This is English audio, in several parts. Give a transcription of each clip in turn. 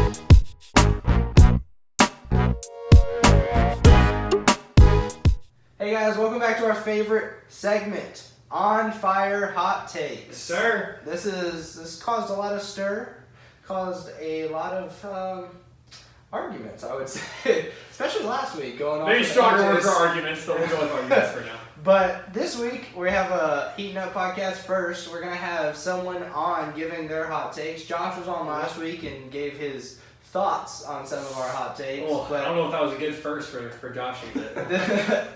Hey guys, welcome back to our favorite segment, On Fire Hot Takes. Yes, sir. This caused a lot of stir, caused a lot of arguments, I would say, especially last week going on. Maybe stronger word for arguments, but we'll go with arguments for now. But this week we have a Heating Up podcast first. We're gonna have someone on giving their hot takes. Josh was on last week and gave his thoughts on some of our hot takes. Oh, but I don't know if that was a good first for Josh.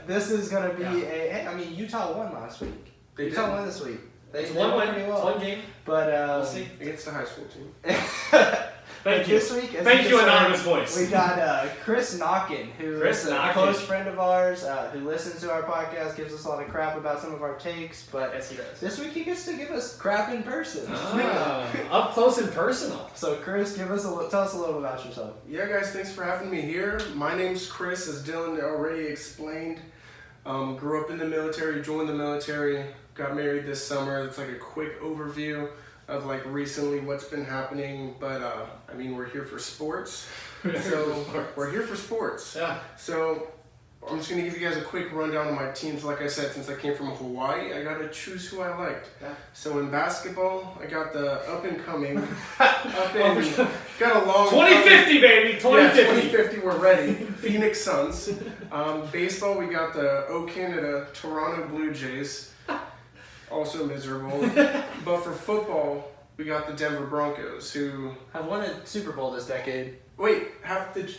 this is going to be Utah won last week. Utah won this week. They won pretty well. It's one game. But we'll see. Against the high school team. Thank you. This week, Thank you, anonymous voice. We got Chris Naquin, who is a close friend of ours, who listens to our podcast, gives us a lot of crap about some of our takes. But yes, he does. This week he gets to give us crap in person. Up close and personal. So Chris, tell us a little about yourself. Yeah, guys, thanks for having me here. My name's Chris, as Dylan already explained. Grew up in the military, joined the military, got married this summer. It's like a quick overview of like recently what's been happening, but we're here for sports. We're here for sports. Yeah. So I'm just gonna give you guys a quick rundown of my teams. Like I said, since I came from Hawaii, I gotta choose who I liked. Yeah. So in basketball, I got the up and coming, got a long 2050 baby, 2050. Yeah, 2050, we're ready. Phoenix Suns. Baseball, we got the O Canada Toronto Blue Jays. Also miserable. But for football, we got the Denver Broncos, who have won a Super Bowl this decade. Wait, have the...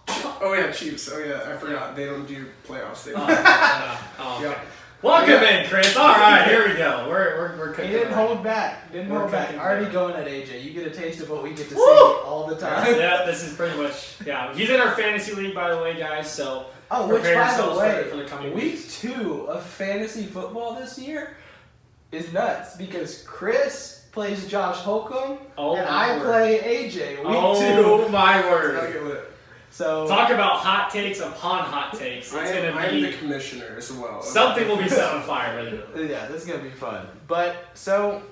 Oh yeah, Chiefs. Oh yeah, I forgot. They don't do playoffs. They Okay. Yeah. Welcome in, Chris. All right, here we go. We're cooking. He didn't hold back. Already going at AJ. You get a taste of what we get to see all the time. Yeah, this is pretty much. Yeah, he's in our fantasy league, by the way, guys. So which by the way, for the coming week weeks. 2 of fantasy football this year is nuts because Chris plays Josh Holcomb and I play AJ week 2. Oh my word! So talk about hot takes upon hot takes. It's gonna I'm be the commissioner as well. Something will be set on fire. Yeah, this is gonna be fun. But so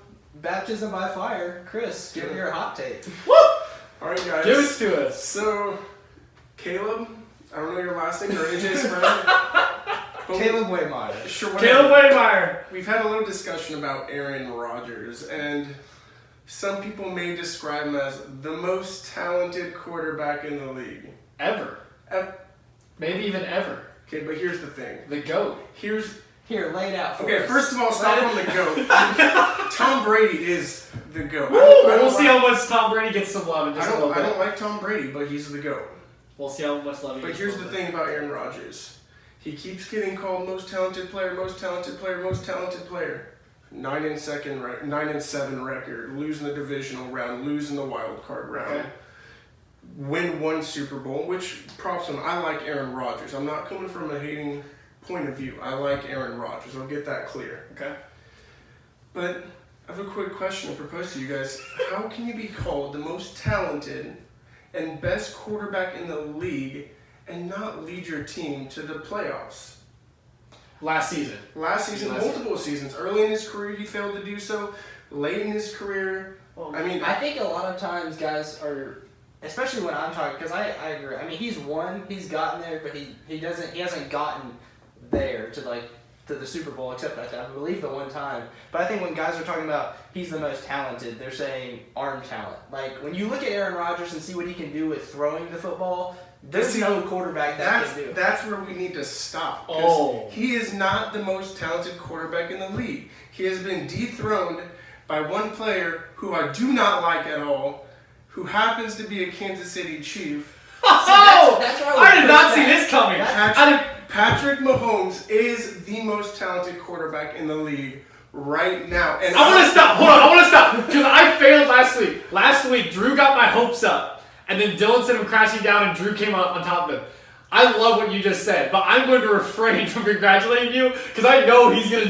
baptism by fire, Chris, give your hot take. Woo! All right, guys. Give it to us. So, Caleb, I don't know your last name or AJ's friend. Caleb Waymeyer. Sure, Caleb Waymeyer. We've had a little discussion about Aaron Rodgers, and some people may describe him as the most talented quarterback in the league. Ever. Maybe even ever. Okay, but here's the thing. The GOAT. Here, lay it out for us. Okay, first of all, stop on the GOAT. Tom Brady is the GOAT. We'll see how much Tom Brady gets some love in just a little bit. I don't like Tom Brady, but he's the GOAT. We'll see how much love he gets. But here's the thing about Aaron Rodgers. He keeps getting called most talented player, most talented player, most talented player. 9-7 record, losing the divisional round, losing the wild card round. Okay. Win 1 Super Bowl, which props him. I like Aaron Rodgers. I'm not coming from a hating point of view. I like Aaron Rodgers. I'll get that clear. Okay. But I have a quick question to propose to you guys. How can you be called the most talented and best quarterback in the league and not lead your team to the playoffs? Last season, multiple seasons. Early in his career, he failed to do so. Late in his career, I think a lot of times guys are, especially when I'm talking, because I agree. I mean, he's gotten there, but he hasn't gotten there to the Super Bowl, except I believe the one time. But I think when guys are talking about he's the most talented, they're saying arm talent. Like when you look at Aaron Rodgers and see what he can do with throwing the football, there's no quarterback that can do. That's where we need to stop. He is not the most talented quarterback in the league. He has been dethroned by one player who I do not like at all, who happens to be a Kansas City Chief. That's I did not see this coming. Patrick Mahomes is the most talented quarterback in the league right now. And I want to stop. Hold on. I want to stop because I failed last week. Last week, Drew got my hopes up, and then Dylan sent him crashing down, and Drew came on top of him. I love what you just said, but I'm going to refrain from congratulating you because I know he's gonna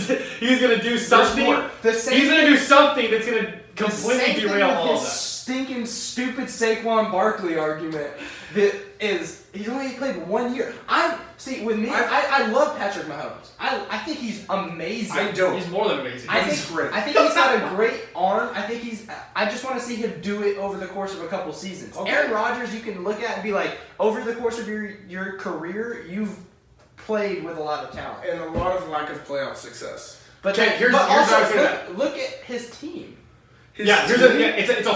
do something. He's gonna do something that's gonna completely derail all of that. stinking stupid Saquon Barkley argument that is he's only played 1 year. With me, I love Patrick Mahomes. I think he's amazing. I don't. He's more than amazing. He's great. I think he's got a great arm. I just want to see him do it over the course of a couple seasons. Okay. Aaron Rodgers, you can look at and be like, over the course of your career, you've played with a lot of talent And a lot of lack of playoff success. But Okay, here's but how I also say that. look at his team. It's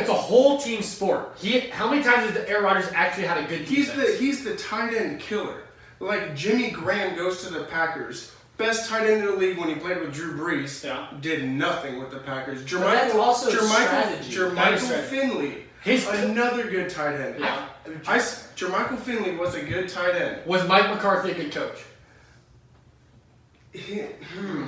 a whole team sport. How many times has Aaron Rodgers actually had a good defense? He's the tight end killer. Like Jimmy Graham goes to the Packers. Best tight end in the league when he played with Drew Brees. Yeah. Did nothing with the Packers. That's also strategy. Jermichael Finley. He's another good tight end. Yeah. Jermichael Finley was a good tight end. Was Mike McCarthy a good coach?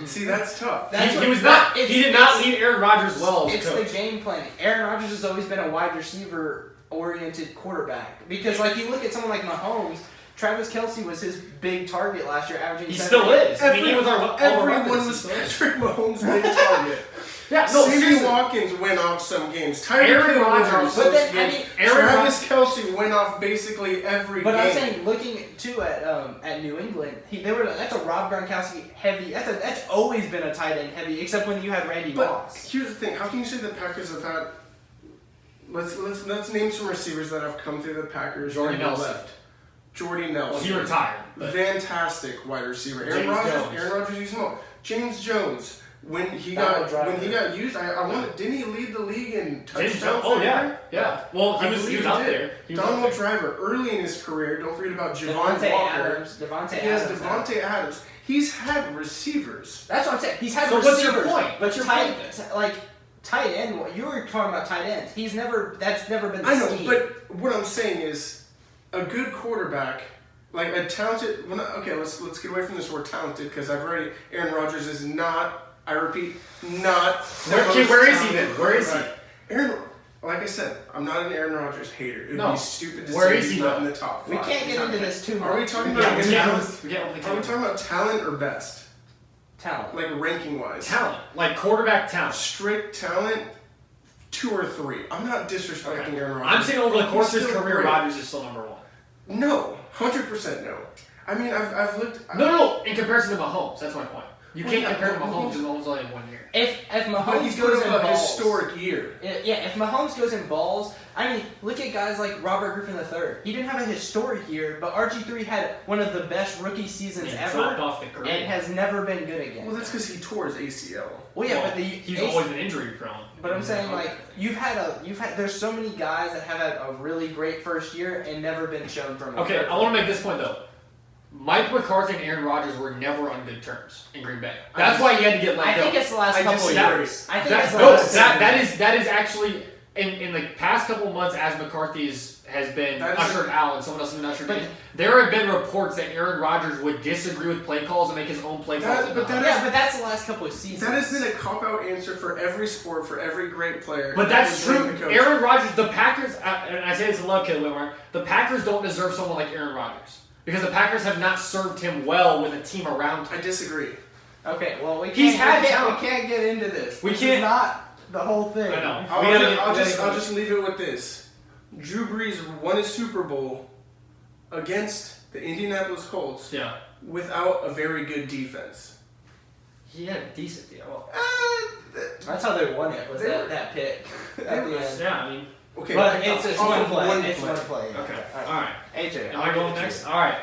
See, that's tough. That's He did not lead Aaron Rodgers well as a It's coach. the game plan. Aaron Rodgers has always been a wide receiver oriented quarterback because, like, you look at someone like Mahomes. Travis Kelce was his big target last year, averaging. He still is. He was everyone was Patrick Mahomes' big target. Yeah, no, Sammy seriously. Watkins went off some games. Aaron Rodgers, but then Travis Kelce went off basically every But game. I'm saying, looking too at New England, that's a Rob Gronkowski heavy. That's always been a tight end heavy, except when you have Randy Moss. Here's the thing: how can you say the Packers have had? Let's name some receivers that have come through the Packers. Jordy and Nelson. left. Jordy Nelson. Well, he retired. But. Fantastic wide receiver. Aaron Jones. Rodgers used him all. James Jones. When he Donald got used, didn't he lead the league in touchdowns? Oh yeah. Well, he was out there. Donald Driver, early in his career. Don't forget about Javon Walker. Devontae Adams. Devontae Adams. He's had receivers. That's what I'm saying. He's had So receivers. what's your point? But your tight end. You were talking about tight ends. That's never been the I know, scheme. but what I'm saying is, a good quarterback, like a talented. Okay, let's get away from this word talented because Aaron Rodgers is not. I repeat, not. Where is he then? Where is he? Aaron, like I said, I'm not an Aaron Rodgers hater. It would be stupid to Where say is he's he not though? in the top 5. We can't get into this too much. Are we talking about Are we talking about talent or best? Talent? Like ranking wise. Talent, like quarterback talent. Strict talent, 2 or 3. I'm not disrespecting Aaron Rodgers. I'm saying over the course of his career, great. Rodgers is still number 1. No, 100% no. I mean, I've looked. No. In comparison to Mahomes, that's my point. You Well, can't yeah, compare but Mahomes because Mahomes only had 1 year. If But Mahomes he's goes put in up a balls, historic year. yeah. If Mahomes goes in balls, I mean, look at guys like Robert Griffin III. He didn't have a historic year, but RG3 had one of the best rookie seasons ever, dropped off the curve. and has never been good again. Well, that's because he tore his ACL. Well, yeah, but he's always been injury prone. But I'm saying, like, there's so many guys that have had a really great first year and never been shown from. Okay, I want to make this point though. Mike McCarthy and Aaron Rodgers were never on good terms in Green Bay. That's why he had to get let I go. think it's the last couple of years. I think it's the No, last. that is actually in the past couple of months as McCarthy has been ushered out and someone else has been ushered in. There have been reports that Aaron Rodgers would disagree with play calls and make his own play calls. But that's the last couple of seasons. That has been a cop-out answer for every sport, for every great player. But that's true. Aaron Rodgers, the Packers, and I say this in love, Kid Whitmer, the Packers don't deserve someone like Aaron Rodgers. Because the Packers have not served him well with a team around him. I disagree. Okay, well, we He's had can't talent. get into this. We This can't. is not the whole thing. I know. I'll just leave it with this. Drew Brees won a Super Bowl against the Indianapolis Colts without a very good defense. He had a decent deal. Well, That's how they won it, was that pick at the end. yeah, I mean. Okay, But it's one play. One It's play. one play. Okay. All right. AJ, Am I going next? All right.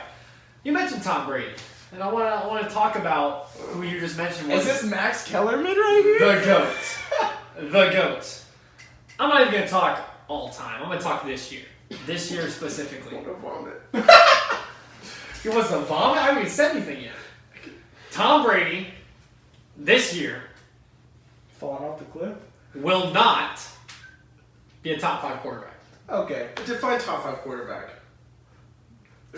You mentioned Tom Brady, and I want to talk about who you just mentioned. Is this Max Kellerman right here? The GOAT? The GOAT. I'm not even gonna talk all time. I'm gonna talk this year. This year specifically. I want to vomit. He wants to vomit? I haven't even said anything yet. Tom Brady, this year, Falling off the cliff? will not be a top 5 quarterback. Okay. Define top 5 quarterback.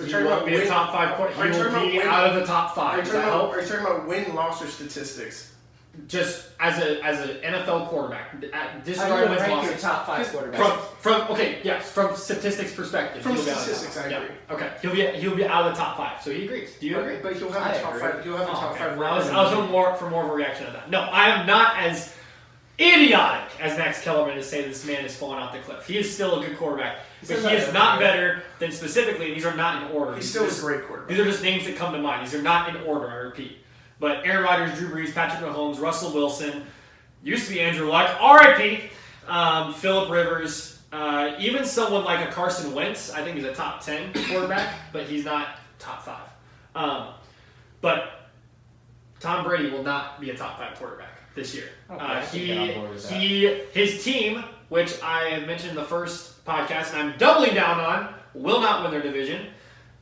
He won't be a top 5 quarterback. He will be out of the top 5. Does that help? Are you talking about win-loss or statistics? Just as an NFL quarterback, How disregard do you wins rank your losses. top 5 quarterbacks? From statistics perspective. From he'll be out of the statistics, top I five. agree. Yeah. Okay, he'll be out of the top 5. So he agrees. Do you agree? But he'll have I a top agree. 5. He'll have a top Okay. 5. Well, I was hoping for more of a reaction to that. No, I am not as idiotic, as Max Kellerman is saying. This man is falling off the cliff. He is still a good quarterback, but he is not better than specifically. These are not in order. He's still a great quarterback. These are just names that come to mind. These are not in order. I repeat. But Aaron Rodgers, Drew Brees, Patrick Mahomes, Russell Wilson, used to be Andrew Luck, R.I.P. Phillip Rivers, even someone like a Carson Wentz. I think he's a top 10 quarterback, but he's not top 5. But Tom Brady will not be a top 5 quarterback this year. His team, which I have mentioned in the first podcast, and I'm doubling down on, will not win their division.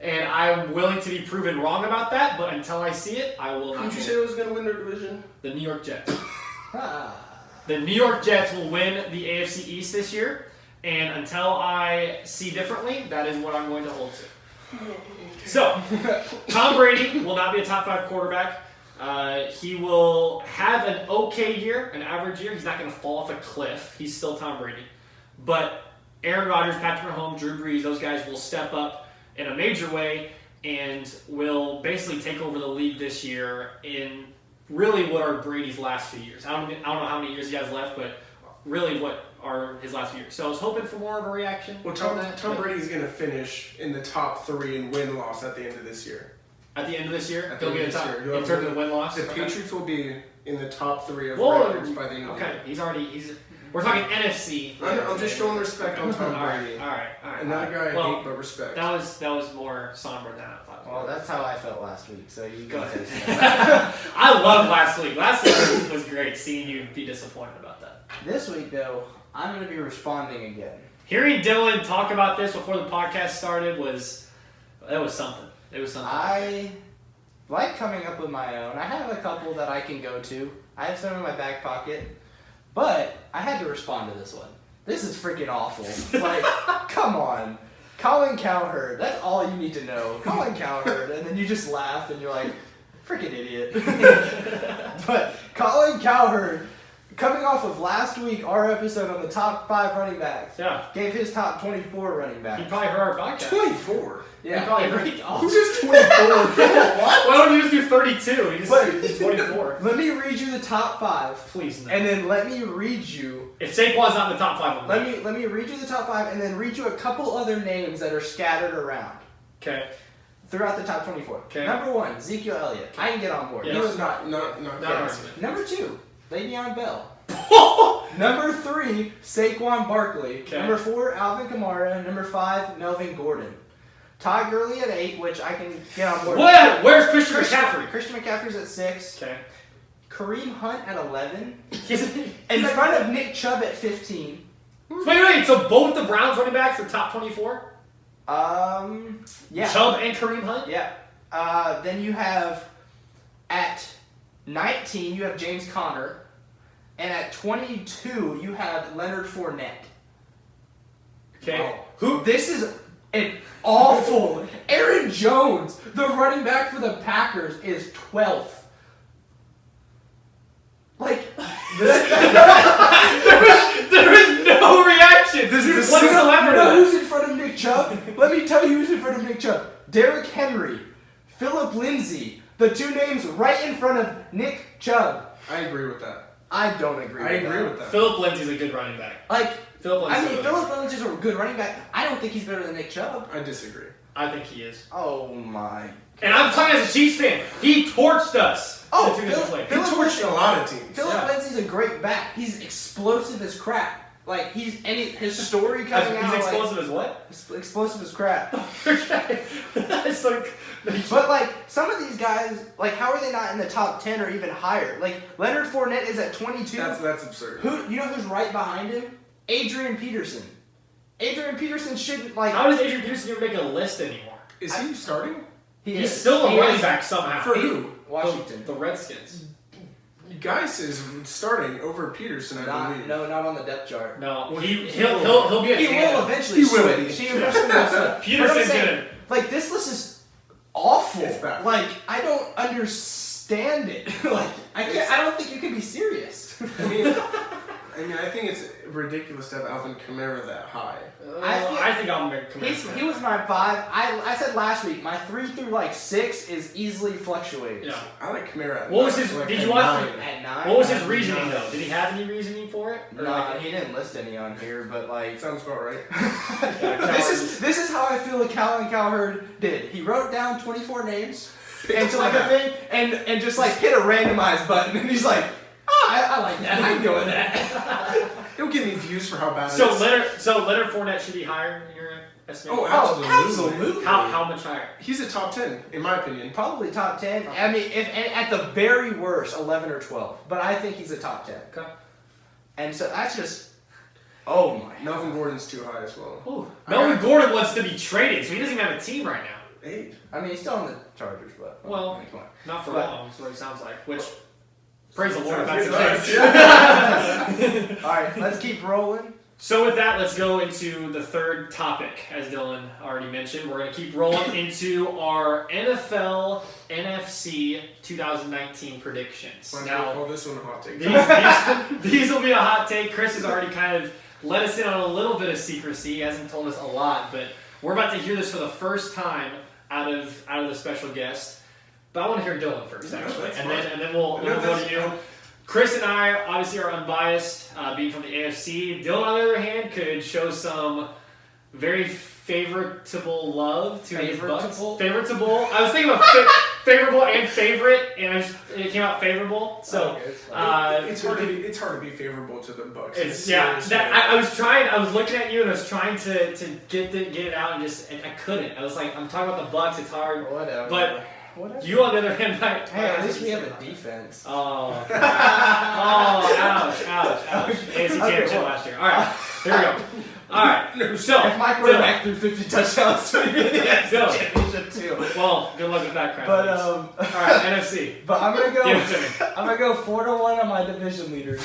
And I'm willing to be proven wrong about that, but until I see it, I will not. Who'd you say was going to win their division? The New York Jets. The New York Jets will win the AFC East this year, and until I see differently, that is what I'm going to hold to. So, Tom Brady will not be a top 5 quarterback. He will have an okay year, an average year. He's not going to fall off a cliff. He's still Tom Brady. But Aaron Rodgers, Patrick Mahomes, Drew Brees, those guys will step up in a major way and will basically take over the league this year in really what are Brady's last few years. I don't know how many years he has left, but really what are his last few years. So I was hoping for more of a reaction. Well, Tom Brady's going to finish in the top 3 in win-loss at the end of this year. At the end of this year? He'll be in terms of win-loss? The Patriots will be in the top 3 of records by the end of the year. Okay, we're talking NFC. I'm just showing respect on Tom Brady. All right. Another guy I hate, but respect. That was more somber than I thought. Well, that's how I felt last week, so you go ahead. I loved last week. Last week was great, seeing you be disappointed about that. This week, though, I'm going to be responding again. Hearing Dylan talk about this before the podcast started was something. It was something. I like coming up with my own. I have a couple that I can go to. I have some in my back pocket. But I had to respond to this one. This is freaking awful. Like, come on. Colin Cowherd. That's all you need to know. Colin Cowherd. And then you just laugh and you're like, freaking idiot. But Colin Cowherd, coming off of last week, our episode on the top 5 running backs, gave his top 24 running backs. He probably heard our podcast. 24? Yeah. He probably heard. Who's just 24? What? Why don't you just do 32? He just do 24. Let me read you the top 5. Please, no. And then let me read you. If Saquon's not in the top 5, let me read you the top 5 and then read you a couple other names that are scattered around. Okay. Throughout the top 24. Okay. Number 1, Ezekiel Elliott. I can get on board. Yes. He was not Number 2, Le'Veon Bell. Number 3, Saquon Barkley. Okay. Number 4, Alvin Kamara. Number 5, Melvin Gordon. Todd Gurley at 8, which I can get on board. What? Where's Christian McCaffrey? Christian McCaffrey's at 6. Okay. Kareem Hunt at 11. In front of Nick Chubb at 15. Wait. So both the Browns running backs are top 24? Yeah. Chubb and Kareem Hunt? Yeah. Then you have at 19, you have James Conner. And at 22, you have Leonard Fournette. Okay. Wow. Who? This is an awful. Aaron Jones, the running back for the Packers, is 12th. Like, there is no reaction. You know who's in front of Nick Chubb? Let me tell you who's in front of Nick Chubb. Derrick Henry, Phillip Lindsay, the 2 names right in front of Nick Chubb. I agree with that. I don't agree with that. Phillip Lindsay's a good running back. Phillip Lindsay's a good running back. I don't think he's better than Nick Chubb. I disagree. I think he is. Oh my. And I'm talking as a Chiefs fan. He torched us. Oh, he torched a lot of teams. Phillip Lindsay's a great back. He's explosive as crap. Like, his story coming out. He's explosive as what? Explosive as crap. Okay. It's like. But, like, some of these guys, like, how are they not in the top 10 or even higher? Like, Leonard Fournette is at 22. That's absurd. You know who's right behind him? Adrian Peterson. Adrian Peterson shouldn't, like... How does Adrian Peterson even make a list anymore? Is he starting? He's still a running back somehow. For who? Washington. The Redskins. Geis is starting over Peterson, I believe. No, not on the depth chart. No, he'll be a He will eventually switch. He will. Peterson's good. Like, this list is awful. It's bad. Like, I don't understand it. Like, I don't think you can be serious. I mean, I mean, I think it's ridiculous to have Alvin Kamara that high. I think I'll make Kamara. He was my 5. I said last week, my 3 through like 6 is easily fluctuates. Yeah. I like Kamara at What was 9, his? like Did at you watch? 9. At 9. What was his reasoning though? Did he have any reasoning for it? Or No, like, he didn't list any on here, but like Sounds about right. this is how I feel like Calvin Cowherd did. He wrote down 24 names and so like a thing and just like hit a randomized button and he's like, oh, I like that. I can go with that. It'll give me views for how bad so it is. Leonard Fournette should be higher in your estimation? Oh, absolutely. How much higher? He's a top 10, in my opinion. Probably top 10. I mean, if at the very worst, 11 or 12. But I think he's a top 10. Okay. And so that's just, oh my. Melvin Gordon's too high as well. Ooh. Melvin Gordon wants to be traded, so he doesn't even have a team right now. 8. I mean, he's still on the Chargers, but Well, come on. not for But- long, is what it sounds like. Which, praise the Lord if Sounds that's the good. case. All right, let's keep rolling. So with that, let's go into the third topic, as Dylan already mentioned. We're going to keep rolling into our NFL NFC 2019 predictions. Why Now, not call this one a hot take? these will be a hot take. Chris has already kind of let us in on a little bit of secrecy. He hasn't told us a lot, but we're about to hear this for the first time out of the special guest. But I want to hear Dylan first, Yeah, actually, that's and fine. then we'll go to you. Chris and I obviously are unbiased, being from the AFC. Dylan, on the other hand, could show some very favorable love to his Bucks. Favorable. I was thinking about favorable and favorite, and it came out favorable. So it's hard to be favorable to the Bucks. I was looking at you and I was trying to get it out and I couldn't. I was like, I'm talking about the Bucks. It's hard. Whatever. But Whatever. you, on the other hand, Hey, at least we have a defense. Oh, ouch. AFC championship last year. All right, here we go. All right, so If my quarterback threw 50 touchdowns, we'd be in the Go. championship too. Well, good luck with that crap. But all right, NFC. but I'm gonna go. Give it to me. I'm gonna go 4-1 on my division leaders,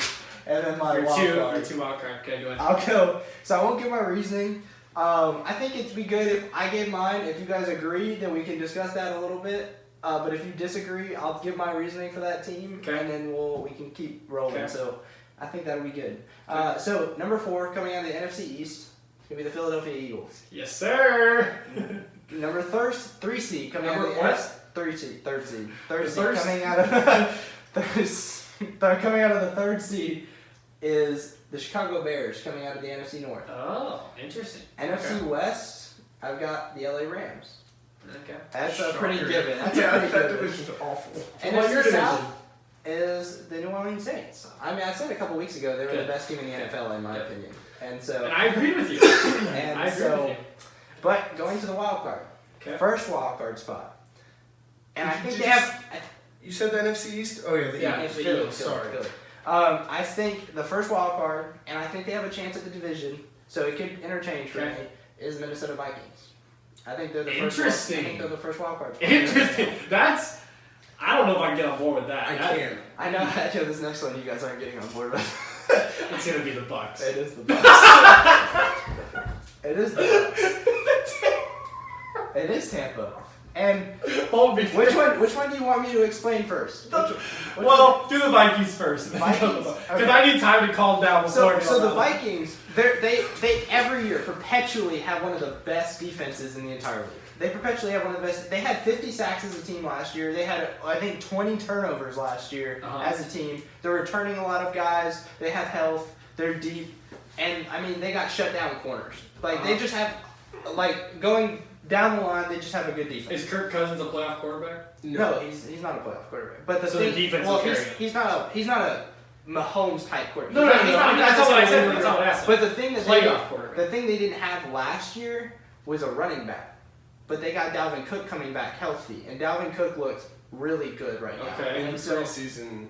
and then my wild card. Your two wild card. Okay, go ahead. I'll go. So I won't give my reasoning. I think it'd be good if I gave mine. If you guys agree, then we can discuss that a little bit. But if you disagree, I'll give my reasoning for that team, Okay. and then we can keep rolling. Okay. So I think that'll be good. So number 4 coming out of the NFC East, it's gonna be the Philadelphia Eagles. Yes, sir. Number 3 seed coming out of the Number what? third seed Third? coming out of coming out of the 3rd seed is the Chicago Bears coming out of the NFC North. Oh, interesting. NFC West, I've got the LA Rams. Okay. That's a pretty Shocker. given. That's Yeah, a pretty that given. division's awful. Well, your NFC division. South is the New Orleans Saints. I mean, I said a couple weeks ago they were Good. the best team in the NFL in my opinion, and so And I agree with you. and I agree so, with you. but going to the wild card, Okay. first wild card spot, and I Did think you they have. You said the NFC East? Oh yeah, the Yeah. Eagles. Philly, Sorry. Philly. I think the first wild card, and I think they have a chance at the division, so it could interchange for Okay. me, is Minnesota Vikings. I think they're the Interesting. I think they're the first wild card. Interesting. I don't know if I can get on board with that. I That- can. I know. Actually, this next one you guys aren't getting on board with. It's gonna be the Bucks. It is the Bucks. It is the Bucks. It is Tampa. And Hold me. which one do you want me to explain first? Which Well, do the Vikings first. Vikings? Because Okay. I need time to calm down before I get So on the that one. Vikings, they every year perpetually have one of the best defenses in the entire league. They perpetually have one of the best. They had 50 sacks as a team last year. They had, I think, 20 turnovers last year as a team. They're returning a lot of guys. They have health. They're deep. And, I mean, they got shut down corners. Like, they just have, like, going down the line, they just have a good defense. Is Kirk Cousins a playoff quarterback? No, he's not a playoff quarterback. But the So thing, the defense well, will carry him. he's not a Mahomes type quarterback. No, He's not that's not what I said. necessarily That's not what I said. But the thing that Playoff quarterback. the thing they didn't have last year was a running back. But they got Dalvin Cook coming back healthy, and Dalvin Cook looks really good right now. Okay. In the And so, preseason.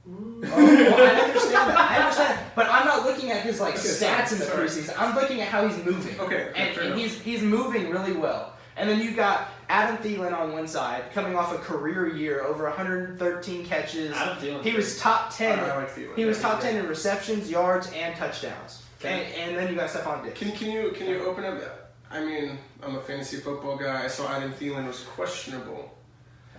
well, I understand that. I understand, but I'm not looking at his like Okay, stats in the sorry. preseason. I'm looking at how he's moving. Okay, and fair enough. he's moving really well. And then you got Adam Thielen on one side, coming off a career year, over 113 catches. Adam Thielen. He was top 10. I like Thielen. He was Yeah, top yeah. 10 in receptions, yards, and touchdowns. Okay. And then you got Stephon Diggs. Can you open up? I mean, I'm a fantasy football guy. I saw Adam Thielen was questionable.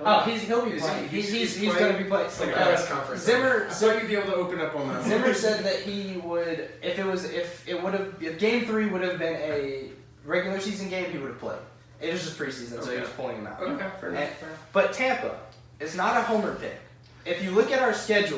Oh, he'll be Is playing. he- He's playing? going to be playing. It's like a press conference. Zimmer. I thought you'd be able to open up on that. Zimmer said that he would, if Game 3 would have been a regular season game, he would have played. It was just preseason, so he was pulling him out. Okay, fair enough. But Tampa, it's not a homer pick. If you look at our schedule,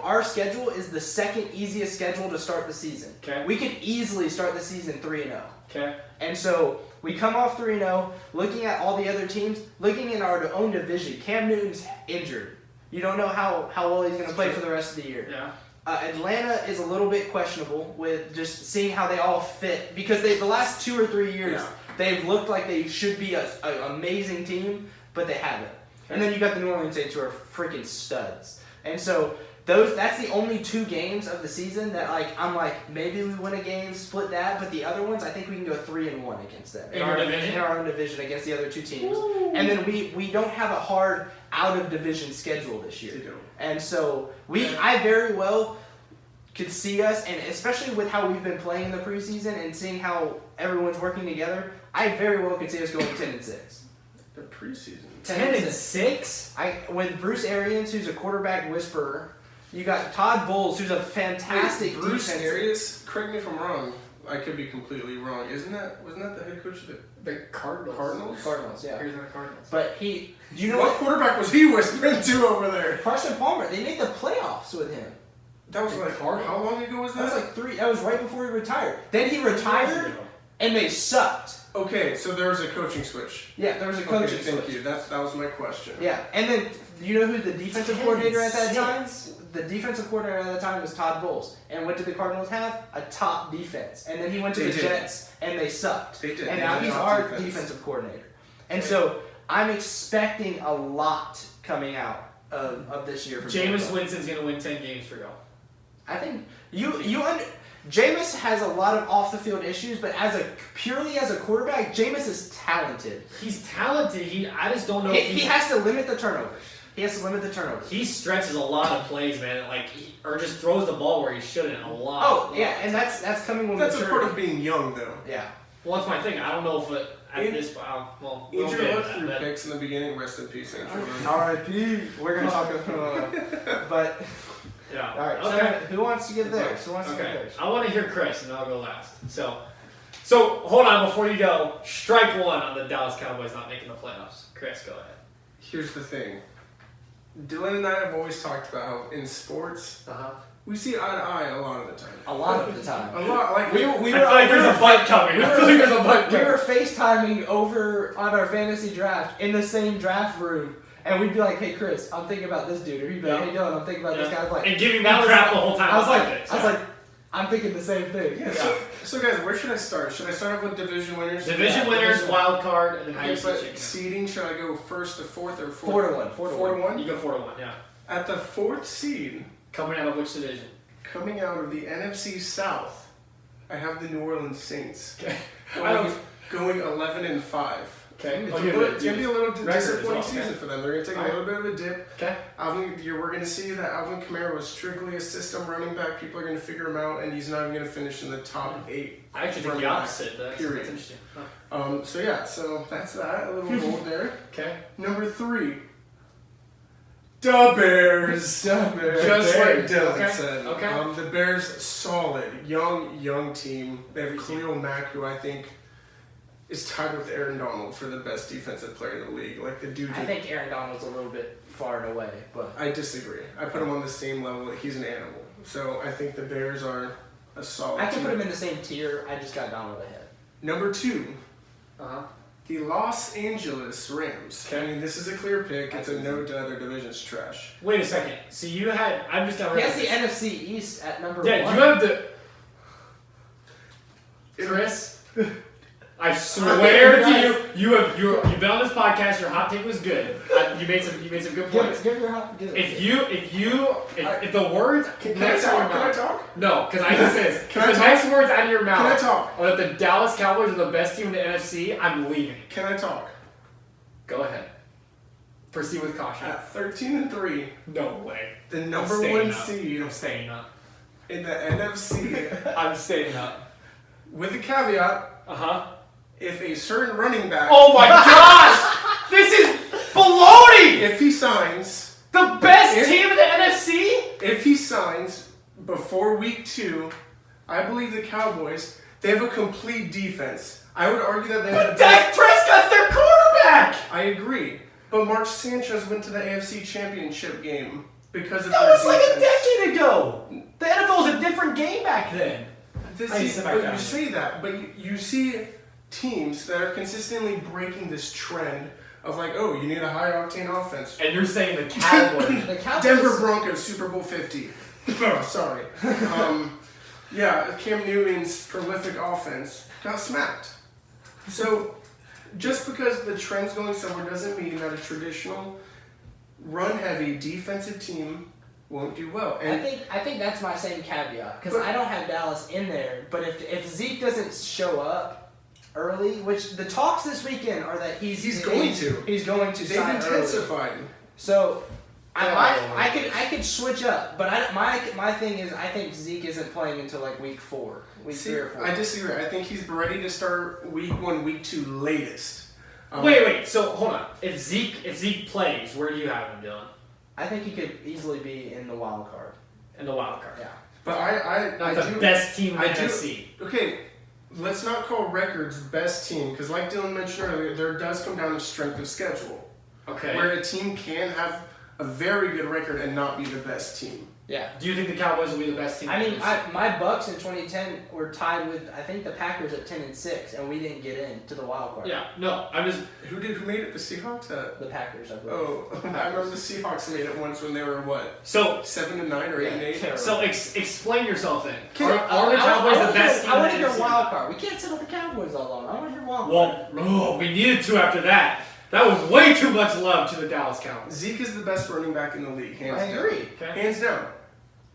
our schedule is the second easiest schedule to start the season. Okay. We could easily start the season 3-0. Okay. And so we come off 3-0, looking at all the other teams, looking in our own division. Cam Newton's injured. You don't know how well he's going to play for the rest of the year. Yeah. Atlanta is a little bit questionable with just seeing how they all fit because the last 2 or 3 years they've looked like they should be an amazing team, but they haven't. And then you got the New Orleans Saints who are freaking studs. And so that's the only 2 games of the season that I'm like maybe we win a game, split that, but the other ones I think we can go 3-1 against them in our own division against the other 2 teams. Ooh. And then we don't have a hard out of division schedule this year. And so I very well could see us, and especially with how we've been playing in the preseason and seeing how everyone's working together, I very well could see us going 10-6. The preseason. 10-6? With Bruce Arians, who's a quarterback whisperer, you got Todd Bowles, who's a fantastic Bruce defense. Arians, correct me if I'm wrong. I could be completely wrong. Wasn't that the head coach of The Cardinals. Cardinals, yeah. Arizona Cardinals. But you know what quarterback was he whispering to over there? Carson Palmer. They made the playoffs with him. That was how long ago was that? That was right before he retired. Then he retired, and they sucked. Okay, so there was a coaching switch. Yeah, there was a coaching switch. Thank you. That was my question. Yeah, and then you know who the defensive coordinator at that time? The defensive coordinator at that time was Todd Bowles. And what did the Cardinals have? A top defense. And then he went to the Jets, and they sucked. They did. And now he's our defensive coordinator. And so I'm expecting a lot coming out of this year. Jameis Winston's going to win 10 games for y'all. I think Jameis has a lot of off the field issues, but purely as a quarterback, Jameis is talented. He's talented. I just don't know. He has to limit the turnovers. He stretches a lot of plays, man. Or just throws the ball where he shouldn't a lot. Oh yeah, and that's coming with maturity. That's a part of being young, though. Yeah. Well, that's my thing. I don't know if Andrew Luck threw picks in the beginning. Rest in peace, Andrew. R.I.P. We're gonna talk about but. Yeah. All right. Okay. So who wants to get theirs? I want to hear Chris, and then I'll go last. So hold on before you go. Strike one on the Dallas Cowboys not making the playoffs. Chris, go ahead. Here's the thing. Dylan and I have always talked about how in sports, we see eye to eye a lot of the time. A lot of the time. A lot. Like we I feel like there's a fight coming. I feel like there's a fight coming. We were FaceTiming over on our fantasy draft in the same draft room. And we'd be like, hey Chris, I'm thinking about this dude. Or he'd be like, hey Dylan, I'm thinking about this guy. And giving me crap the whole time. I was like, I'm thinking the same thing. Yeah. So guys, where should I start? Should I start off with division winners? Division winners, wild card, and then how you seeding, should I go 1st to 4th or 4-1? 4-1? You go 4-1, yeah. At the 4th seed, coming out of which division? Coming out of the NFC South, I have the New Orleans Saints. Okay. Going 11-5. Okay. It's going to be a little disappointing season for them. They're going to take a little bit of a dip. Okay. We're going to see that Alvin Kamara was strictly a system running back. People are going to figure him out, and he's not even going to finish in the top 8. I actually think the opposite. That's interesting. So that's that. A little bold there. Okay. Number 3. The Bears. Just like Dylan said. Okay. The Bears, solid, young team. They have Khalil Mack, who I think is tied with Aaron Donald for the best defensive player in the league. Like the dude. I think Aaron Donald's a little bit far and away, but I disagree. I put him on the same level. He's an animal. So I think the Bears are a solid. I can put him in the same tier. I just got Donald ahead. Number 2. The Los Angeles Rams. Okay. I mean, this is a clear pick. It's a no to other divisions trash. Wait a second. So you had. I'm just down. He has the NFC East at number 1. Yeah, you have the. Chris. I swear to you've been on this podcast. Your hot take was good. You made some good points. Give your hot. If the words Can I talk? No, because I can say this. If the next words out of your mouth Can I talk? are that the Dallas Cowboys are the best team in the NFC, I'm leaving. Can I talk? Go ahead. Proceed with caution. At 13-3, No way. the number 1 seed I'm staying up. in the NFC, I'm staying up. with a caveat, if a certain running back, Oh my gosh! This is baloney! if he signs, The best team in the NFC? if he signs before week 2, I believe the Cowboys, they have a complete defense. I would argue that they have But Dak Prescott's their quarterback! I agree. But Mark Sanchez went to the AFC Championship game because of That their was like a defense. decade ago. The NFL was a different game back then. I need to sit back But down. you say that, but you see teams that are consistently breaking this trend of like, oh, you need a high octane offense. And you're saying the Cowboys. The Cowboys. Denver Broncos Super Bowl 50. Oh, sorry. Yeah, Cam Newton's prolific offense got smacked. So just because the trend's going somewhere doesn't mean that a traditional run-heavy defensive team won't do well. And I think that's my same caveat because But- I don't have Dallas in there. But if Zeke doesn't show up early, which the talks this weekend are that he's going to they've sign early. intensified. So Oh. I could switch up, but my thing is I think Zeke isn't playing until like week 3 or 4. I disagree. I think he's ready to start week 1, week 2 latest. Wait. So hold on. If Zeke plays, where do you have him, Dylan? I think he could easily be in the wild card. In the wild card. Yeah. But I Not the best team in the NFC. Okay, let's not call records best team because, like Dylan mentioned earlier, there does come down to strength of schedule. Okay. Where a team can have a very good record and not be the best team. Yeah. Do you think the Cowboys will be the best team? I in mean, the NFC? my Bucks in 2010 were tied with I think the Packers at 10-6, and we didn't get in to the wild card. Yeah. No. I'm just. Who made it? The Seahawks? The Packers, I believe. Oh, I remember the Seahawks made it once when they were what? So 7-9 or 8-8. terrible. So explain yourself then. Okay, Are the Cowboys the best team I in want the to hear NFC? wild card. We can't sit on the Cowboys all long. I want to hear wild card. Well, we needed to after that. That was way too much love to the Dallas Cowboys. Zeke is the best running back in the league, hands I down. agree. Okay. Hands down.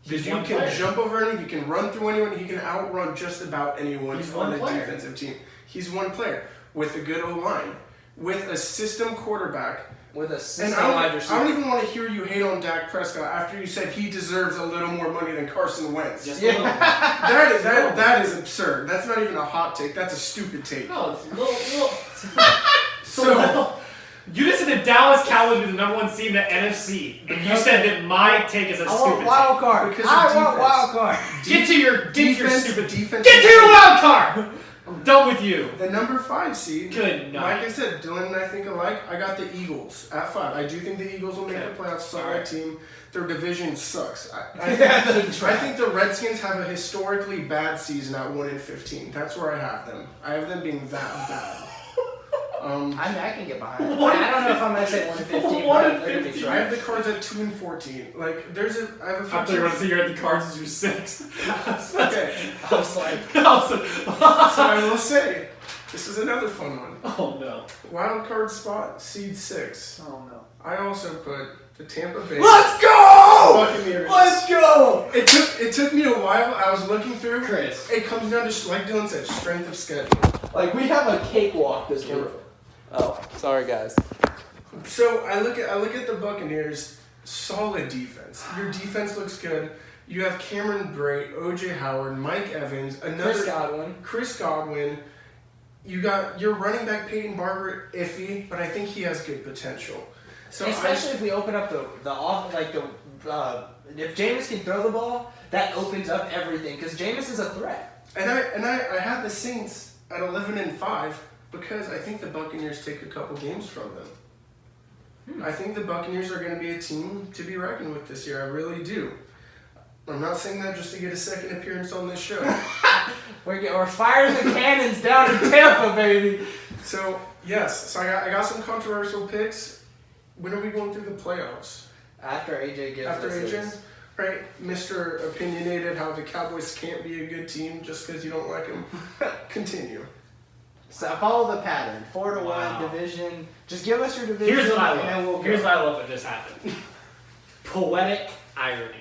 He's Because you one can player. jump over anyone, he can run through anyone, he can outrun just about anyone He's on one the player. defensive team. He's one player with a good O-line, with a system quarterback. With a And system I wide don't receiver. even want to hear you hate on Dak Prescott after you said he deserves a little more money than Carson Wentz. Just Yeah. a little. That is absurd. That's not even a hot take. That's a stupid take. No, it's a little. So You just said the Dallas Cowboys be the number 1 seed in the NFC. And you said that my take is a I want stupid wild card. Because of I want defense. wild card. take. Get to your defense, stupid defense. Get to your wild card! I'm done with you. The number 5 seed. Good night. Like I said, Dylan and I think alike. I got the Eagles at 5. I do think the Eagles will make Okay. the playoffs. Solid Alright. team. Their division sucks. I Yeah, think the Redskins have a historically bad season at 1-15. That's where I have them. I have them being that bad. I mean, I can get behind it. I don't know if I'm going to say 1-15. 1-15. I have the Cards at 2-14. Like I have a I thought you few were going to say you're at the Cards as your 6th. Okay. I was like, So I will say, this is another fun one. Oh no. Wild card spot, seed 6. Oh no. I also put the Tampa Bay let's go! Buccaneers. Let's go! It took me a while. I was looking through. Chris. It comes down to, like Dylan said, strength of schedule. Like, we have a cakewalk this week. Oh, sorry, guys. So I look at the Buccaneers, solid defense. Your defense looks good. You have Cameron Brate, O.J. Howard, Mike Evans, Chris Godwin. You got your running back Peyton Barber, iffy, but I think he has good potential. So especially if we open up the off, like if Jameis can throw the ball, that opens up everything because Jameis is a threat. And I had the Saints at 11-5 because I think the Buccaneers take a couple games from them. I think the Buccaneers are going to be a team to be reckoned with this year. I really do. I'm not saying that just to get a second appearance on this show. We're firing the cannons down in Tampa, baby. So yes, so I got some controversial picks. When are we going through the playoffs? After AJ gives After us AJ, his. right? Mr. Opinionated, how the Cowboys can't be a good team just because you don't like them. Continue. So follow the pattern. 4-1 Wow. division. Just give us your division. Here's what I and then love. we'll Here's go. what I love that just happened. Poetic irony.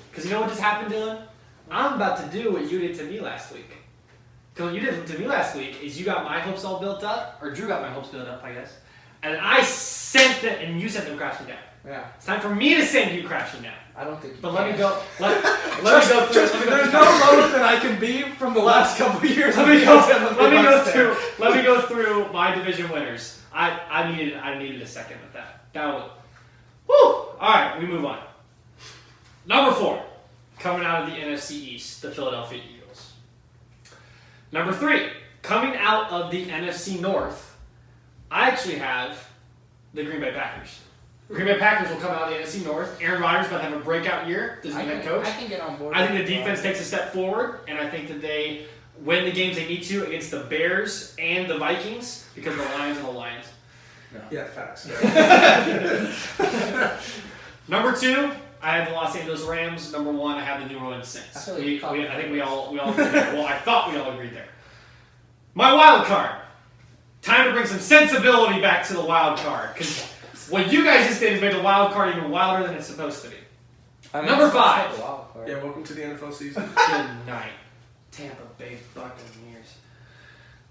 Because you know what just happened, Dylan? I'm about to do what you did to me last week. Because what you did to me last week is you got my hopes all built up, or Drew got my hopes built up, I guess. And I sent them, and you sent them crashing down. Yeah. It's time for me to send you crashing down. I don't think. But let me go. Let me go through. There's no lower than I can be from the last couple of years. Let me go through my division winners. I needed a second with that. That was. Woo! All right, we move on. Number 4, coming out of the NFC East, the Philadelphia Eagles. Number 3, coming out of the NFC North, I actually have the Green Bay Packers. The Green Bay Packers will come out of the NFC North. Aaron Rodgers about to have a breakout year as the head coach. I can get on board. I think the defense takes a step forward, and I think that they win the games they need to against the Bears and the Vikings because of the Lions and the Lions. No. Yeah, facts. Number 2, I have the Los Angeles Rams. Number 1, I have the New Orleans Saints. I feel like I think we all agreed there. Well, I thought we all agreed there. My wild card. Time to bring some sensibility back to the wild card because what you guys just did is made the wild card even wilder than it's supposed to be. Number 5. Yeah, welcome to the NFL season. Good night, Tampa Bay Buccaneers.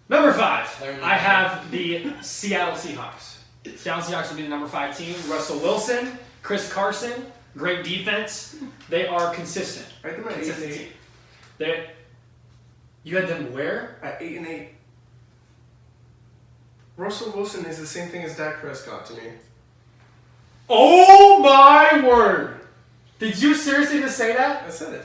Number 5, I have the Seattle Seahawks. Seattle Seahawks will be the number 5 team. Russell Wilson, Chris Carson, great defense. They are consistent. I think I'm at 8-8. You had them where? At 8-8. Russell Wilson is the same thing as Dak Prescott to me. Oh my word! Did you seriously just say that? I said it.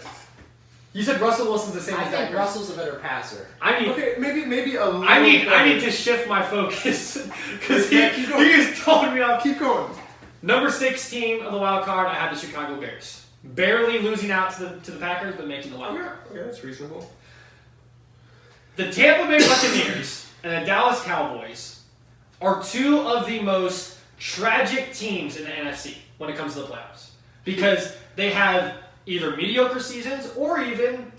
You said Russell Wilson's the same I as Dak think Prescott. Russell's a better passer. Okay, maybe a little. I need better. to shift my focus because Yeah, he keep going. just told me off. Keep going. Number 6 team of the wild card, I have the Chicago Bears. Barely losing out to the Packers, but making the wild card. Okay, that's reasonable. The Tampa Bay Buccaneers and the Dallas Cowboys are 2 of the most tragic teams in the NFC when it comes to the playoffs because they have either mediocre seasons or even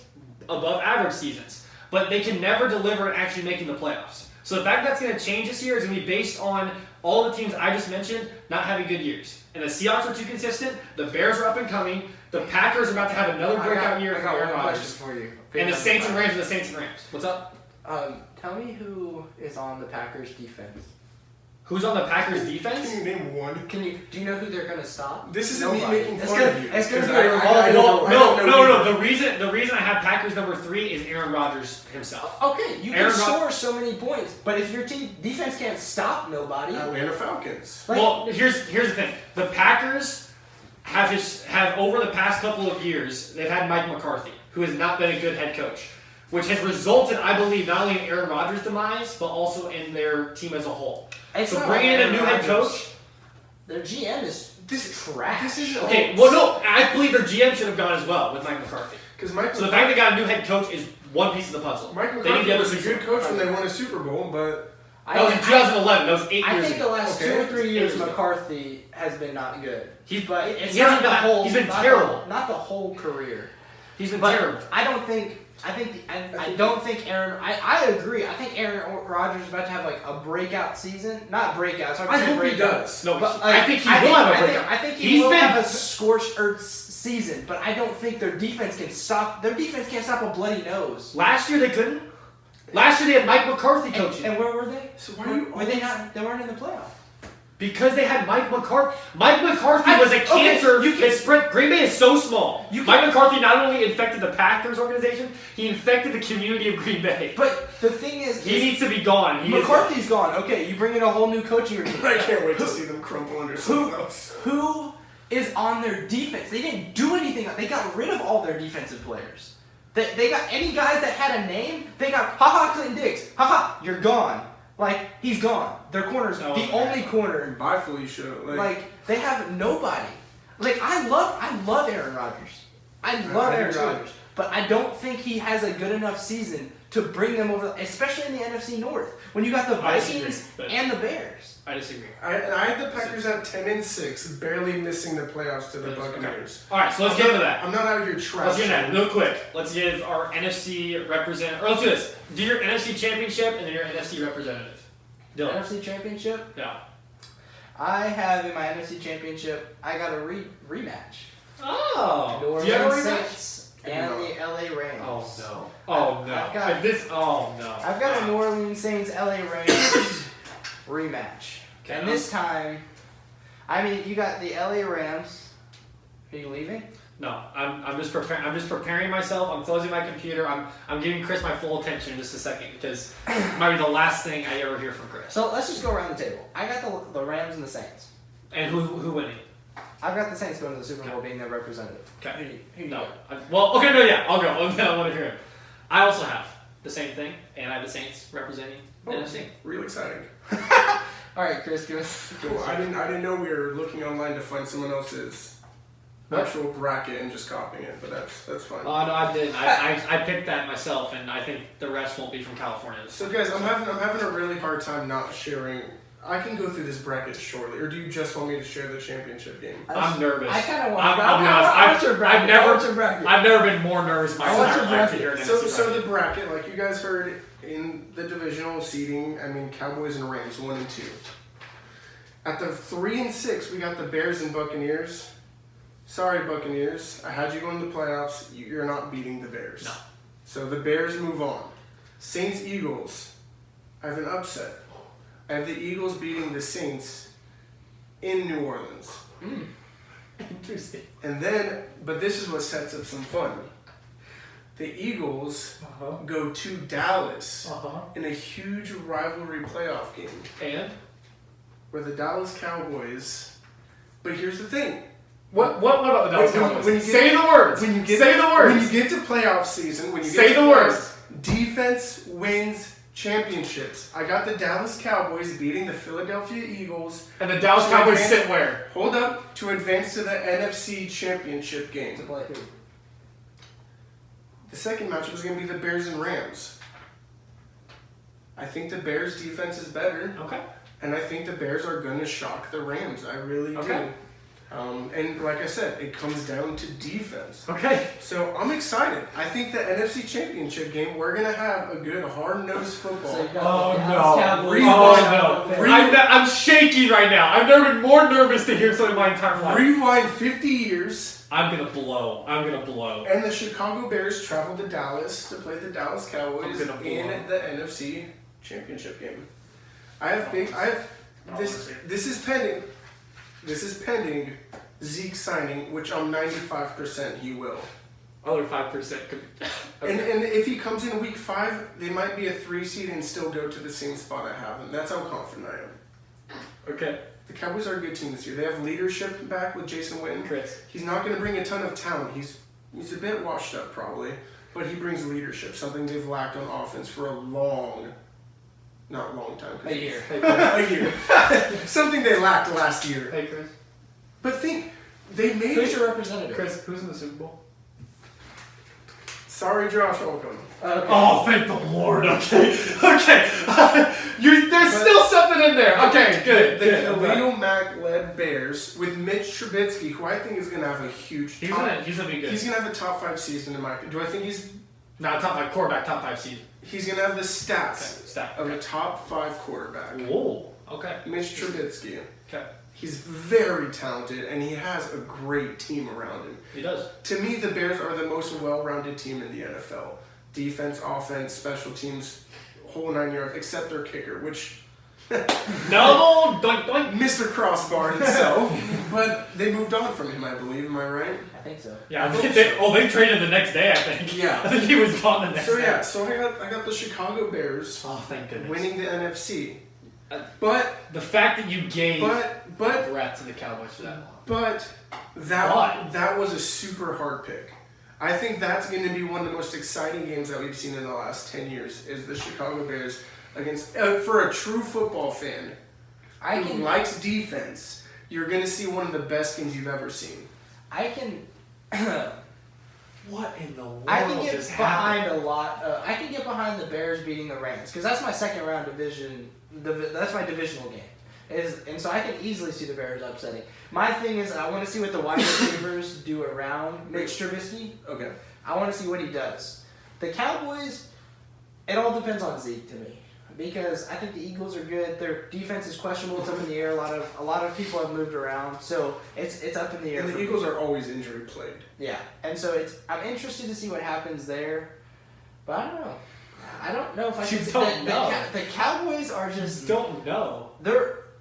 above average seasons, but they can never deliver in actually making the playoffs. So the fact that's going to change this year is going to be based on all the teams I just mentioned not having good years. And the Seahawks are too consistent. The Bears are up and coming. The Packers are about to have another breakout year for Aaron Rodgers. For you. And the Saints and Rams are the Saints and Rams. What's up? Tell me who is on the Packers defense. Who's on the Packers defense? Can you name one? Do you know who they're gonna stop? This isn't me Nobody. making It's fun gonna- of you. it's gonna be because a revolving door. No. The reason I have Packers number 3 is Aaron Rodgers himself. Okay, you can Aaron score so many points, but if your team defense can't stop nobody, Atlanta Falcons. like, Well, here's the thing. The Packers have over the past couple of years, they've had Mike McCarthy, who has not been a good head coach, which has resulted, I believe, not only in Aaron Rodgers' demise, but also in their team as a whole. it's So not bringing like in a new Aaron head Rodgers. coach. Their GM is trash. This is Okay, well, no, I believe their GM should have gone as well with Mike McCarthy. because Mike. So the fact they got a new head coach is one piece of the puzzle. Mike They need McCarthy the other was a piece good of- coach when they won a Super Bowl, but That was in 2011. That was 8 I years think ago. the last Okay. 2 or 3 years, Years ago. McCarthy has been not good. He It's hasn't not been the whole. He's been not terrible. Not the whole career. He's been But terrible. I don't think. I don't think Aaron. I agree. I think Aaron Rodgers is about to have like a breakout season. Not breakout. So I hope he does. No, But, I think he will have a breakout. I think he He's will been- have a scorched earth season, but I don't think their defense can stop. Their defense can't stop a bloody nose. Last year they couldn't. Last year they had Mike McCarthy coaching. And where were they? So why are you Were they not? They weren't in the playoff. Because they had Mike McCarthy. Mike McCarthy was a okay, cancer you can- that spread. Green Bay is so small. You Mike can- McCarthy not only infected the Packers organization, he infected the community of Green Bay. But the thing is, He needs to be gone. He is McCarthy's gone. Okay, you bring in a whole new coaching regime. I can't wait to see them crumble under someone else. Who is on their defense? They didn't do anything. They got rid of all their defensive players. They got any guys that had a name. They got Clinton Diggs. You're gone. Like he's gone. Their corner's No, the only corner. Bye, Felicia. Like they have nobody. Like I love Aaron Rodgers. I love I do Aaron too. Rodgers, but I don't think he has a good enough season to bring them over, especially in the NFC North when you got the I disagree, Vikings but- and the Bears. I disagree. I had the Packers at 10-6, barely missing the playoffs to the Buccaneers. All right, so let's get into that. I'm not out here trash. Let's get into that real quick. Let's give our NFC representative. Or let's do this. Do your NFC championship and then your NFC representative. Dylan. NFC Championship. Yeah. I have in my NFC Championship. I got a rematch. Oh. New Do you have a Orleans rematch? Saints and the LA Rams. Oh no. Oh no. I've got- Oh no. I've got a New Orleans Saints LA Rams rematch. Okay. And this time, I mean, you got the LA Rams. Are you leaving? No, I'm just preparing. I'm just preparing myself. I'm closing my computer. I'm giving Chris my full attention in just a second because it might be the last thing I ever hear from Chris. So let's just go around the table. I got the Rams and the Saints. And who winning? I've got the Saints going to the Super Bowl being their representative. Okay. Who you No. got? Well, okay, no, yeah, I'll go. I want to hear it. I also have the same thing, and I have the Saints representing the NFC. Real exciting. All right, Chris, give us. Cool. I didn't know we were looking online to find someone else's actual bracket and just copying it, but that's fine. Oh no, I did. I picked that myself, and I think the rest won't be from California. So guys, I'm having a really hard time not sharing. I can go through this bracket shortly, or do you just want me to share the championship game? I'm nervous. I kind of want. I'll be honest. I've never been more nervous myself. So the bracket, like you guys heard in the divisional seeding, I mean Cowboys and Rams 1 and 2. At the 3 and 6, we got the Bears and Buccaneers. Sorry, Buccaneers. I had you go in the playoffs. You're not beating the Bears. No. So the Bears move on. Saints Eagles. I have an upset. I have the Eagles beating the Saints in New Orleans. Interesting. And then, but this is what sets up some fun. The Eagles go to Dallas in a huge rivalry playoff game. And? Where the Dallas Cowboys. But here's the thing. What about the Dallas Cowboys? When you Say the words. When you get, Say the words. When you get to playoff season, when you get Say to the words. Defense wins championships. I got the Dallas Cowboys beating the Philadelphia Eagles. And the Dallas Cowboys sit where? Hold up, to advance to the NFC Championship game. To play who? The second matchup is going to be the Bears and Rams. I think the Bears' defense is better. Okay. And I think the Bears are going to shock the Rams. I really do. And like I said, it comes down to defense. Okay. So I'm excited. I think the NFC Championship game, we're going to have a good hard-nosed football. So you got Oh the no. Dallas Cowboys. Oh no. I'm shaking right now. I've never been more nervous to hear something in my entire life. Rewind 50 years. I'm gonna blow. And the Chicago Bears travel to Dallas to play the Dallas Cowboys in the NFC Championship game. This is pending. This is pending Zeke signing, which I'm 95% he will. Other 5%. And if he comes in week 5, they might be a 3 seed and still go to the same spot I have him. That's how confident I am. Okay. The Cowboys are a good team this year. They have leadership back with Jason Witten. Chris. He's not going to bring a ton of talent. He's a bit washed up probably, but he brings leadership, something they've lacked on offense for a not long time. A year. A year. Something they lacked last year. Hey, Chris. But they made Who's it. your representative? Chris, who's in the Super Bowl? Sorry, Josh Holcomb. Okay. Oh, thank the Lord. Okay. There's still something in there. Okay, good. The Khalil Mack-led Bears with Mitch Trubisky, who I think is going to have a huge He's gonna be good. He's going to have a top 5 season in my opinion. Do I think he's... No, top 5 quarterback, top 5 seed. He's going to have the stats of a top 5 quarterback. Whoa. Okay. Mitch Trubisky. Okay. He's very talented, and he has a great team around him. He does. To me, the Bears are the most well-rounded team in the NFL. Defense, offense, special teams, whole 9 yards, except their kicker, which... No! Doink, doink. Mr. Crossbar himself. But they moved on from him, I believe. Am I right? I think so. Yeah, they traded the next day, I think. Yeah. I think he was gone the next day. So I got the Chicago Bears Oh, thank goodness. winning the NFC. But the fact that you gave but breath to the Cowboys for that. But that was a super hard pick. I think that's going to be one of the most exciting games that we've seen in the last 10 years is the Chicago Bears against for a true football fan who likes defense. You're going to see one of the best games you've ever seen. What in the world I can get just behind happened? a lot. I can get behind the Bears beating the Rams because that's my second round division. That's my divisional game. And so I can easily see the Bears upsetting. My thing is I want to see what the wide receivers do around Mitch Trubisky. Okay. I want to see what he does. The Cowboys, it all depends on Zeke to me. Because I think the Eagles are good. Their defense is questionable. It's up in the air. A lot of people have moved around, so it's up in the air. And the Eagles are always injury plagued. Yeah, and so I'm interested to see what happens there, but I don't know. I don't know if I can. Don't know. The Cowboys are just don't know.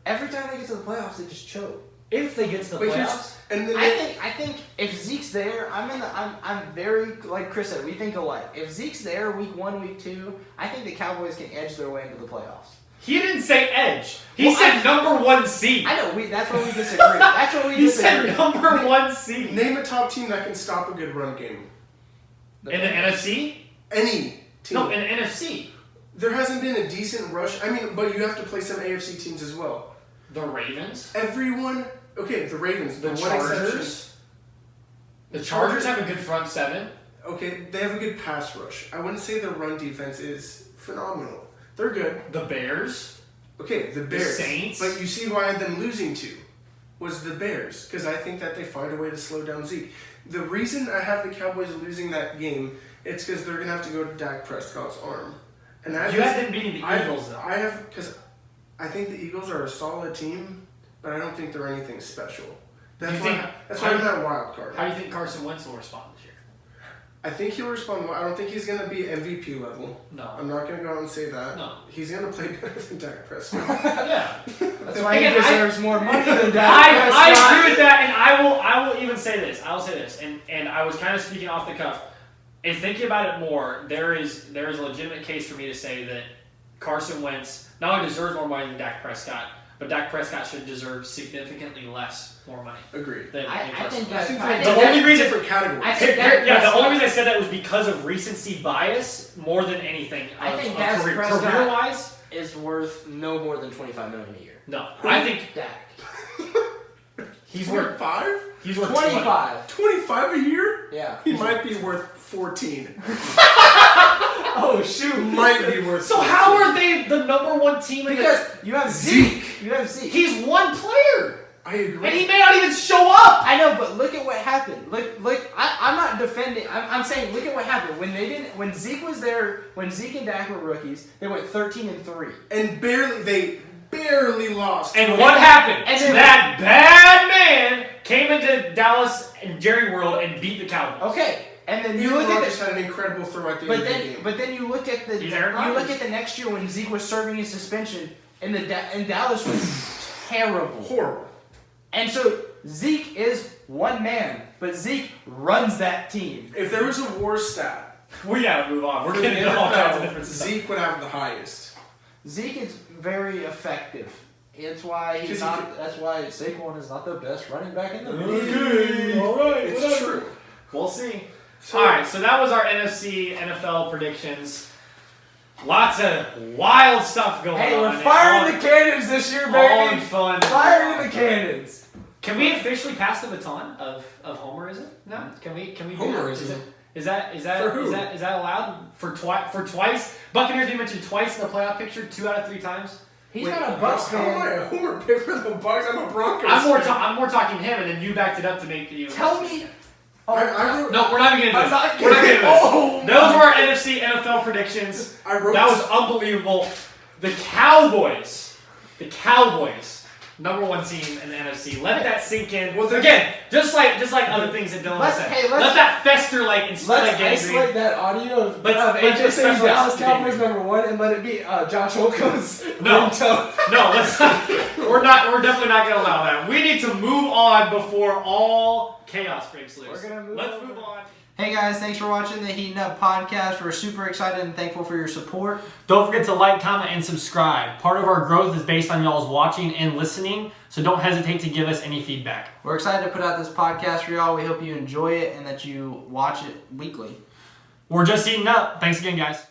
Every time they get to the playoffs, they just choke. If they get to the But playoffs. and then I think if Zeke's there, I'm very, like Chris said, we think alike. If Zeke's there week 1, week 2, I think the Cowboys can edge their way into the playoffs. He didn't say edge. He said number 1 seed. I know, that's where we disagree. That's where we He disagree. said number 1 seed. name a top team that can stop a good run game. In the NFC? Any team. No, in the NFC. There hasn't been a decent rush. I mean, but you have to play some AFC teams as well. The Ravens? Everyone. Okay, the Ravens. The one exception. Chargers? The Chargers have a good front seven. Okay, they have a good pass rush. I wouldn't say their run defense is phenomenal. They're good. The Bears? Okay, the Bears. Saints? But you see who I had them losing to was the Bears, because I think that they find a way to slow down Zeke. The reason I have the Cowboys losing that game, it's because they're going to have to go to Dak Prescott's arm. And I You had them beating the Eagles, though. I have, because I think the Eagles are a solid team, but I don't think they're anything special. That's why I'm not wild card. How do you think Carson Wentz will respond this year? I think he'll respond well. I don't think he's going to be MVP level. No. I'm not going to go out and say that. No. He's going to play better than Dak Prescott. Yeah. That's why he Again, deserves more money than Dak. I agree with that, and I will even say this. I will say this, and I was kind of speaking off the cuff. And thinking about it more, there is a legitimate case for me to say that Carson Wentz not only deserves more money than Dak Prescott, but Dak Prescott should deserve significantly more money. Agreed. Than I Carson think Wentz. that's The only reason different categories. I think Dak Yeah, the Prescott- only reason I said that was because of recency bias more than anything. I think Dak Prescott career-wise, is worth no more than $25 million a year. no. I think Dak. he's worth 5? he's worth 25. 25 a year? Yeah. He might be worth 14. Oh shoot. Might be worth So 14. how are they the number 1 team in Because you have Zeke. You have Zeke. He's one player, I agree. and he may not even show up. I know, but look at what happened. Look. I'm not defending. I'm saying, look at what happened when Zeke was there. When Zeke and Dak were rookies, they went 13-3. And they barely lost. And what happened? And then- That bad man came into Dallas and Jerry World and beat the Cowboys. Okay, and then you Aaron look at Rodgers had an incredible throw at the end of the game. but then you look at the He's Aaron Rodgers. the next year when Zeke was serving his suspension, and and Dallas was terrible. Horrible. And so Zeke is one man, but Zeke runs that team. If there was a war stat, We gotta move on. We're for getting the into all kinds of NFL, different stuff. Zeke would have the highest. Zeke is very effective. That's why he's Because not. That's why Saquon is not the best running back in the Okay, league. all right, It's whatever. true. We'll see. So, All right, so that was our NFC NFL predictions. Lots of wild stuff going Hey, on. we're firing the cannons this year, all in baby. fun. Firing the cannons. Can we officially pass the baton of Homerism? No. Can we do Homerism? that? Is that For who? is that allowed for twice? Buccaneers being mentioned twice in the playoff picture, 2 out of 3 times. He's wait, not a Bucs how am I fan. a homer pick for the Bucs? I'm a Broncos I'm more talking him, and then you backed it up to make you. Tell me. Oh, I wrote, No, we're not even gonna I'm do not this. We're not gonna do kidding. this. Oh, Those were our NFC NFL predictions. I wrote That this- was unbelievable. The Cowboys, number 1 team in the NFC. Let that sink in. Well, Again, just like other things that Dylan Let's- said. hey, let's- Let that fester like and spread Let's like isolate gangrene. that audio of Let's AJ just saying special Dallas explain. Cowboys #1 and let it be Josh Holcomb's No. ringtone. No, let's not. We're definitely not gonna allow that. We need to move on before all chaos breaks loose. We're gonna move Let's on. move on. Hey guys, thanks for watching the Heating Up podcast. We're super excited and thankful for your support. Don't forget to like, comment, and subscribe. Part of our growth is based on y'all's watching and listening, so don't hesitate to give us any feedback. We're excited to put out this podcast for y'all. We hope you enjoy it and that you watch it weekly. We're just eating up. Thanks again, guys.